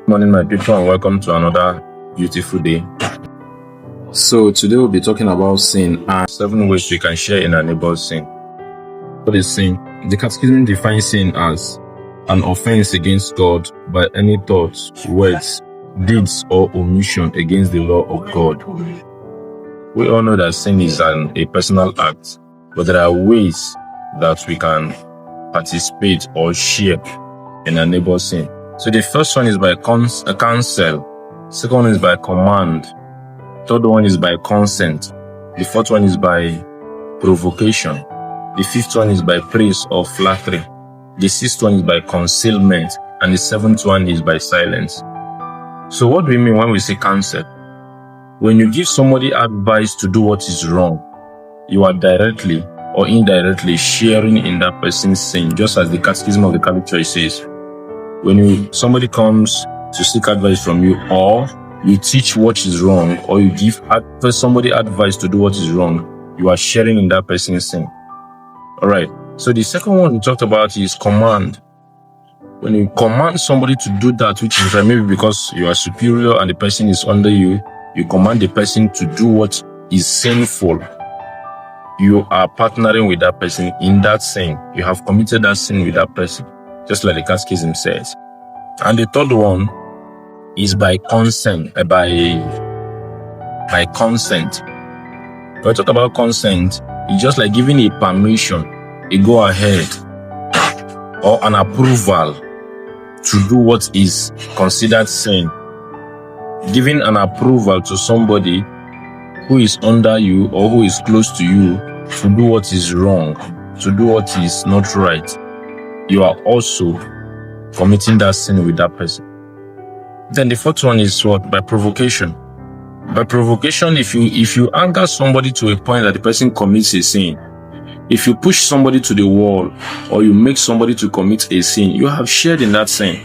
Morning, my people, and welcome to another beautiful day. So today we'll be talking about sin and 7 ways we can share in our neighbor's sin. What is sin? The Catechism defines sin as an offense against God by any thoughts, words, deeds, or omission against the law of God. We all know that sin is a personal act, but there are ways that we can participate or share in our neighbor's sin. So the first one is by counsel, second one is by command, third one is by consent, the fourth one is by provocation, the fifth one is by praise or flattery, the sixth one is by concealment, and the seventh one is by silence. So what do we mean when we say counsel? When you give somebody advice to do what is wrong, you are directly or indirectly sharing in that person's sin, just as the Catechism of the Catholic Church says. When somebody comes to seek advice from you, or you teach what is wrong, or you give somebody advice to do what is wrong, you are sharing in that person's sin. Alright, so the second one we talked about is command. When you command somebody to do that, which is maybe because you are superior and the person is under you, you command the person to do what is sinful. You are partnering with that person in that sin. You have committed that sin with that person, just like the Catechism says. And the third one is by consent. By consent. When we talk about consent, it's just like giving a permission, a go-ahead, or an approval to do what is considered sin. Giving an approval to somebody who is under you or who is close to you to do what is wrong, to do what is not right, you are also committing that sin with that person. Then the fourth one is what? By provocation. By provocation, if you anger somebody to a point that the person commits a sin, if you push somebody to the wall or you make somebody to commit a sin, you have shared in that sin.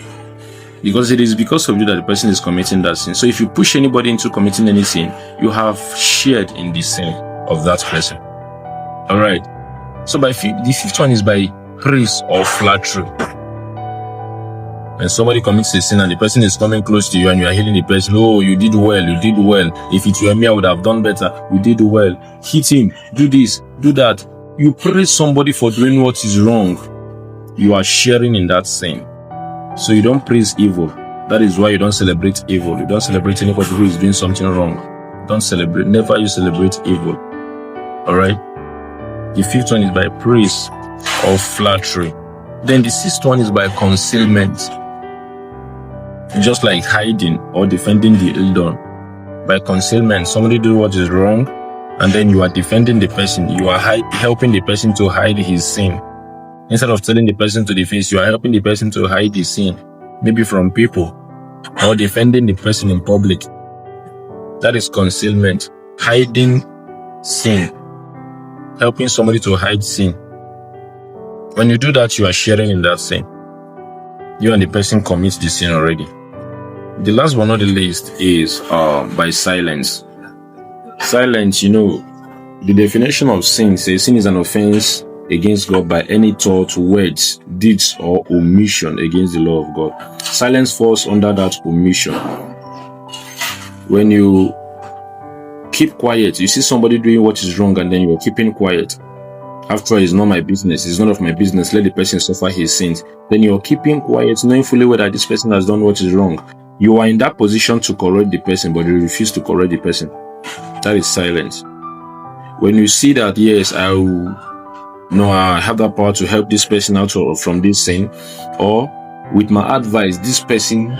Because it is because of you that the person is committing that sin. So if you push anybody into committing any sin, you have shared in the sin of that person. Alright. So the fifth one is by praise or flattery. When somebody commits a sin and the person is coming close to you and you are healing the person, oh, you did well. If it were me, I would have done better. You did well. Hit him. Do this. Do that. You praise somebody for doing what is wrong. You are sharing in that sin. So you don't praise evil. That is why you don't celebrate evil. You don't celebrate anybody who is doing something wrong. Don't celebrate. Never you celebrate evil. Alright? The fifth one is by praise or flattery. Then the sixth one is by concealment. Just like hiding or defending the ill done. By concealment, somebody do what is wrong, and then you are defending the person. You are helping the person to hide his sin. Instead of telling the person to the face, you are helping the person to hide his sin, maybe from people, or defending the person in public. That is concealment. Hiding sin. Helping somebody to hide sin. When you do that, you are sharing in that sin. You and the person commits the sin already. The last but not the least is by silence. Silence, the definition of sin says sin is an offense against God by any thought, words, deeds, or omission against the law of God. Silence falls under that omission. When you keep quiet, you see somebody doing what is wrong and then you are keeping quiet. After all, it's not my business. It's none of my business. Let the person suffer his sins. Then you're keeping quiet, knowing fully well that this person has done what is wrong. You are in that position to correct the person, but you refuse to correct the person. That is silence. When you see that, yes, I have that power to help this person out from this sin, or with my advice, this person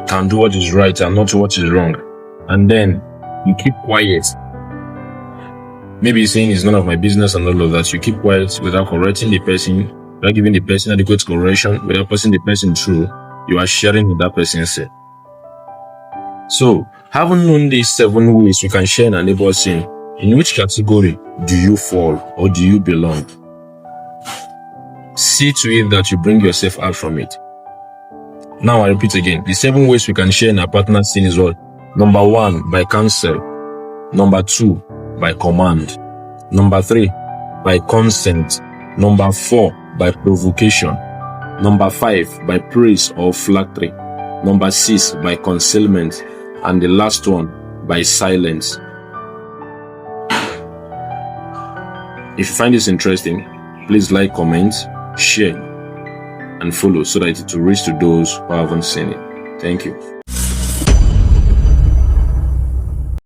can do what is right and not what is wrong. And then you keep quiet. Maybe saying it's none of my business and all of that. You keep quiet without correcting the person, without giving the person adequate correction, without putting the person through. You are sharing with that person's sin. So, having known these 7 ways we can share in our neighbor's sin, in which category do you fall or do you belong? See to it that you bring yourself out from it. Now I repeat again. The 7 ways we can share in our partner's sin is what? Number 1, by counsel. Number 2, by command. Number 3, by consent. Number 4, by provocation. Number 5, by praise or flattery. Number 6, by concealment. And the last one, by silence. If you find this interesting, please like, comment, share, and follow so that it will reach to those who haven't seen it. Thank you.